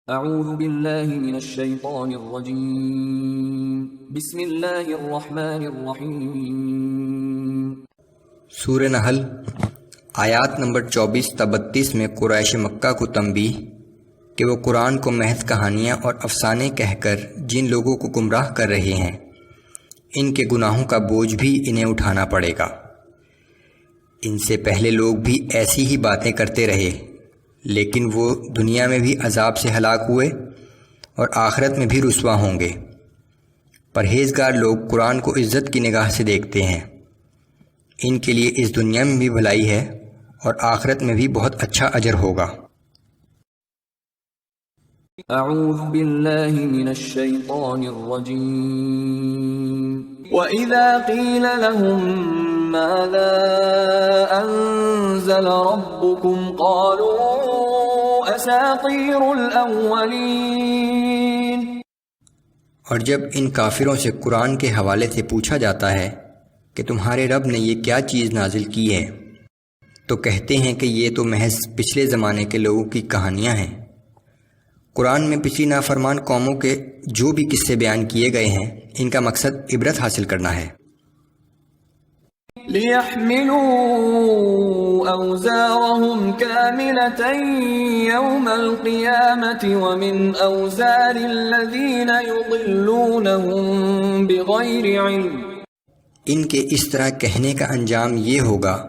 اعوذ باللہ من الشیطان الرجیم بسم اللہ الرحمن الرحیم۔ سورہ نحل آیات نمبر 24 تا 32 میں قریش مکہ کو تنبیہ کہ وہ قرآن کو محض کہانیاں اور افسانے کہہ کر جن لوگوں کو گمراہ کر رہے ہیں ان کے گناہوں کا بوجھ بھی انہیں اٹھانا پڑے گا۔ ان سے پہلے لوگ بھی ایسی ہی باتیں کرتے رہے لیکن وہ دنیا میں بھی عذاب سے ہلاک ہوئے اور آخرت میں بھی رسوا ہوں گے۔ پرہیزگار لوگ قرآن کو عزت کی نگاہ سے دیکھتے ہیں، ان کے لیے اس دنیا میں بھی بھلائی ہے اور آخرت میں بھی بہت اچھا اجر ہوگا۔ اعوذ باللہ من الشیطان الرجیم۔ وَإِذَا قِيلَ لَهُم مَاذَا أَنزَلَ رَبُّكُمْ قَالُوا أَسَاطِيرُ الْأَوَّلِينَ۔ اور جب ان کافروں سے قرآن کے حوالے سے پوچھا جاتا ہے کہ تمہارے رب نے یہ کیا چیز نازل کی ہے تو کہتے ہیں کہ یہ تو محض پچھلے زمانے کے لوگوں کی کہانیاں ہیں۔ قرآن میں پچھلی نافرمان قوموں کے جو بھی قصے بیان کیے گئے ہیں ان کا مقصد عبرت حاصل کرنا ہے۔ لِيَحْمِلُوا أَوْزَارَهُمْ كَامِلَةً يَوْمَ الْقِيَامَةِ وَمِنْ أَوْزَارِ الَّذِينَ يُضِلُّونَهُمْ بِغَيْرِ عِلْمٍ۔ ان کے اس طرح کہنے کا انجام یہ ہوگا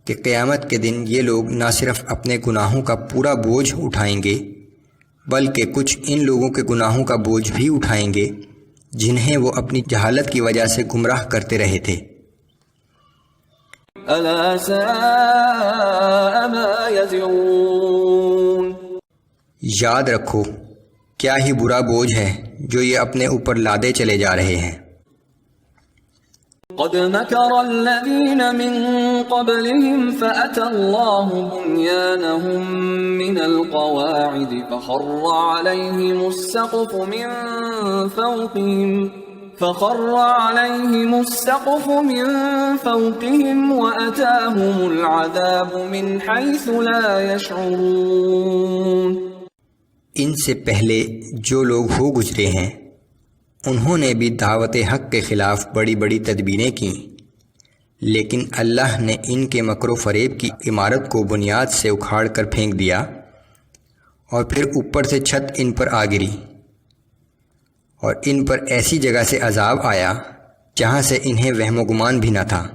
کہ قیامت کے دن یہ لوگ نہ صرف اپنے گناہوں کا پورا بوجھ اٹھائیں گے بلکہ کچھ ان لوگوں کے گناہوں کا بوجھ بھی اٹھائیں گے جنہیں وہ اپنی جہالت کی وجہ سے گمراہ کرتے رہے تھے۔ أَلَا سَاءَ مَا يَزِرُونَ۔ یاد رکھو کیا ہی برا بوجھ ہے جو یہ اپنے اوپر لادے چلے جا رہے ہیں۔ قد مكر الذين من قبلهم فأتى الله بنيانهم من القواعد فخر عليهم السقف من فوقهم وأتاهم العذاب من حيث لا يشعرون۔ ان سے پہلے جو لوگ ہو گزرے ہیں انہوں نے بھی دعوت حق کے خلاف بڑی بڑی تدبیریں کیں لیکن اللہ نے ان کے مکر و فریب کی عمارت کو بنیاد سے اکھاڑ کر پھینک دیا اور پھر اوپر سے چھت ان پر آ گری اور ان پر ایسی جگہ سے عذاب آیا جہاں سے انہیں وہم و گمان بھی نہ تھا۔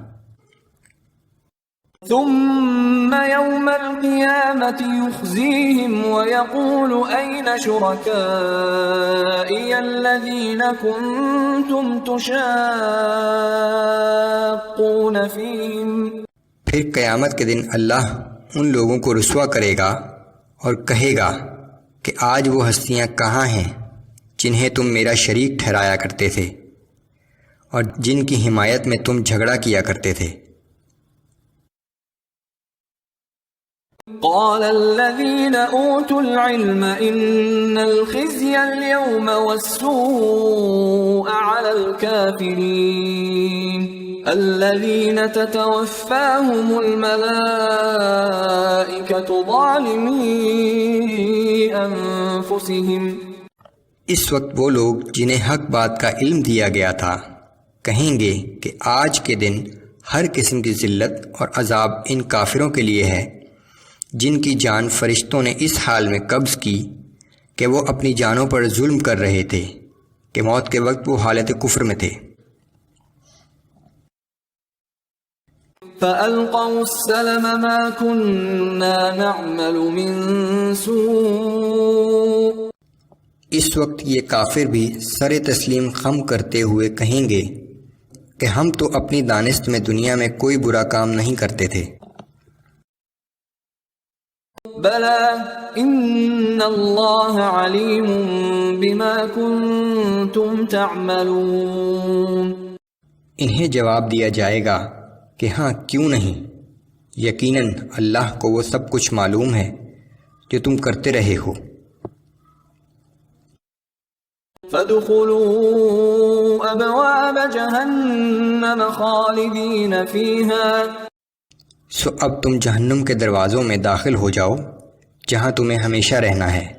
ثم يوم القيامة يخزيهم ويقول أين شركائي الذين كنتم تشاقون فيهم۔ پھر قیامت کے دن اللہ ان لوگوں کو رسوا کرے گا اور کہے گا کہ آج وہ ہستیاں کہاں ہیں جنہیں تم میرا شریک ٹھہرایا کرتے تھے اور جن کی حمایت میں تم جھگڑا کیا کرتے تھے۔ قال الذين اوتوا العلم ان الخزي اليوم والسوء على الكافرين الذين تتوفاهم الملائكة ظالمي انفسهم۔ اس وقت وہ لوگ جنہیں حق بات کا علم دیا گیا تھا کہیں گے کہ آج کے دن ہر قسم کی ذلت اور عذاب ان کافروں کے لیے ہے جن کی جان فرشتوں نے اس حال میں قبض کی کہ وہ اپنی جانوں پر ظلم کر رہے تھے کہ موت کے وقت وہ حالت کفر میں تھے۔ فَأَلْقَوْا السَّلَمَ مَا كُنَّا نَعْمَلُ مِن سُوءٍ۔ اس وقت یہ کافر بھی سر تسلیم خم کرتے ہوئے کہیں گے کہ ہم تو اپنی دانست میں دنیا میں کوئی برا کام نہیں کرتے تھے۔ بَلَى إِنَّ اللَّهَ عَلِيمٌ بِمَا كُنتُمْ تَعْمَلُونَ۔ انہیں جواب دیا جائے گا کہ ہاں کیوں نہیں، یقیناً اللہ کو وہ سب کچھ معلوم ہے جو تم کرتے رہے ہو۔ فَادْخُلُوا أَبْوَابَ جَهَنَّمَ خَالِدِينَ فِيهَا۔ سو اب تم جہنم کے دروازوں میں داخل ہو جاؤ جہاں تمہیں ہمیشہ رہنا ہے۔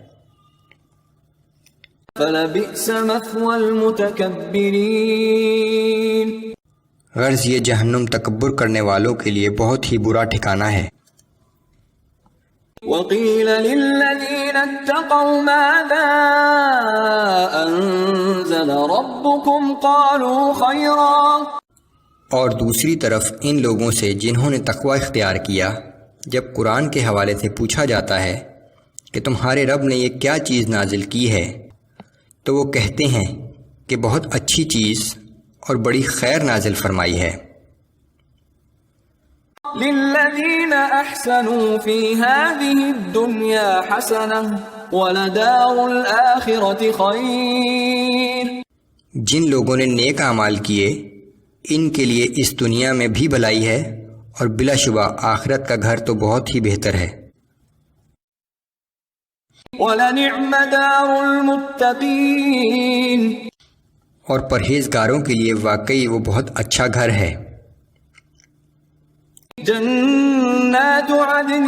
فلبئس مثوى المتكبرين. غرض یہ جہنم تکبر کرنے والوں کے لیے بہت ہی برا ٹھکانہ ہے. وقيل للذين اتقوا ماذا أنزل ربكم قالوا خيرا. اور دوسری طرف ان لوگوں سے جنہوں نے تقوی اختیار کیا جب قرآن کے حوالے سے پوچھا جاتا ہے کہ تمہارے رب نے یہ کیا چیز نازل کی ہے تو وہ کہتے ہیں کہ بہت اچھی چیز اور بڑی خیر نازل فرمائی ہے. للذین احسنوا فی هذه الدنیا حسنہ ولدار الآخرۃ خیر. جن لوگوں نے نیک اعمال کیے ان کے لیے اس دنیا میں بھی بھلائی ہے اور بلا شبہ آخرت کا گھر تو بہت ہی بہتر ہے. وَلَنِعْمَ دَارُ الْمُتَّقِينَ. اور پرہیزگاروں کے لیے واقعی وہ بہت اچھا گھر ہے. جنات عدن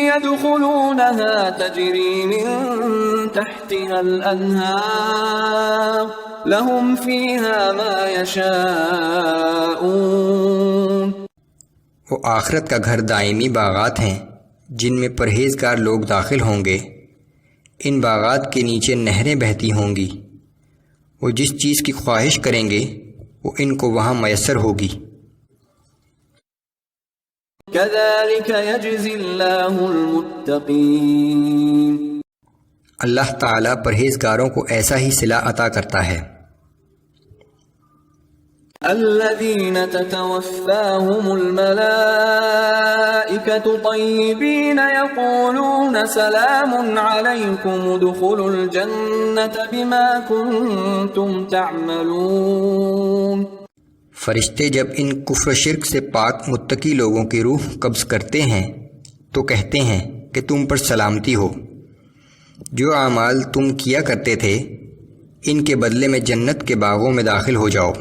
يدخلونها تجري من تحتها الأنهار لهم فيها ما يشاءون. وہ آخرت کا گھر دائمی باغات ہیں جن میں پرہیزگار لوگ داخل ہوں گے. ان باغات کے نیچے نہریں بہتی ہوں گی. وہ جس چیز کی خواہش کریں گے وہ ان کو وہاں میسر ہوگی. كذلك يجزي الله المتقين. اللہ تعالیٰ پرہیزگاروں کو ایسا ہی صلہ عطا کرتا ہے. الذين تتوفاهم الملائكة طيبين يقولون سلام عليكم ادخلوا الجنة بما كنتم تعملون. فرشتے جب ان کفر و شرک سے پاک متقی لوگوں کی روح قبض کرتے ہیں تو کہتے ہیں کہ تم پر سلامتی ہو. جو اعمال تم کیا کرتے تھے ان کے بدلے میں جنت کے باغوں میں داخل ہو جاؤ.